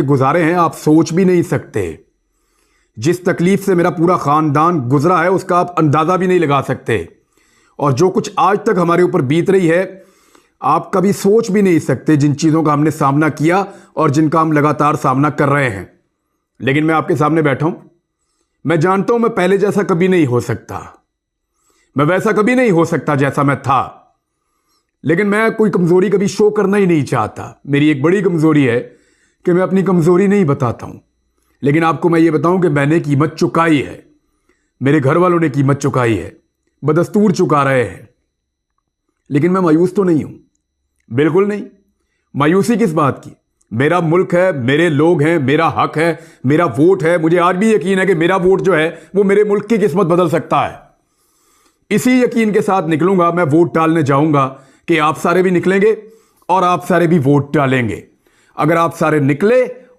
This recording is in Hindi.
गुजारे हैं आप सोच भी नहीं सकते। जिस तकलीफ से मेरा पूरा खानदान गुजरा है उसका आप अंदाज़ा भी नहीं लगा सकते। और जो कुछ आज तक हमारे ऊपर बीत रही है आप कभी सोच भी नहीं सकते, जिन चीज़ों का हमने सामना किया और जिनका हम लगातार सामना कर रहे हैं। लेकिन मैं आपके सामने बैठा हूं, मैं जानता हूं मैं पहले जैसा कभी नहीं हो सकता, मैं वैसा कभी नहीं हो सकता जैसा मैं था। लेकिन मैं कोई कमज़ोरी कभी शो करना ही नहीं चाहता। मेरी एक बड़ी कमज़ोरी है कि मैं अपनी कमज़ोरी नहीं बताता हूं। लेकिन आपको मैं ये बताऊं कि मैंने कीमत चुकाई है, मेरे घर वालों ने कीमत चुकाई है, बदस्तूर चुका रहे हैं। लेकिन मैं मायूस तो नहीं हूं, बिल्कुल नहीं। मायूसी किस बात की? मेरा मुल्क है, मेरे लोग हैं, मेरा हक है, मेरा वोट है। मुझे आज भी यकीन है कि मेरा वोट जो है वो मेरे मुल्क की किस्मत बदल सकता है। इसी यकीन के साथ निकलूंगा, मैं वोट डालने जाऊंगा कि आप सारे भी निकलेंगे और आप सारे भी वोट डालेंगे। अगर आप सारे निकले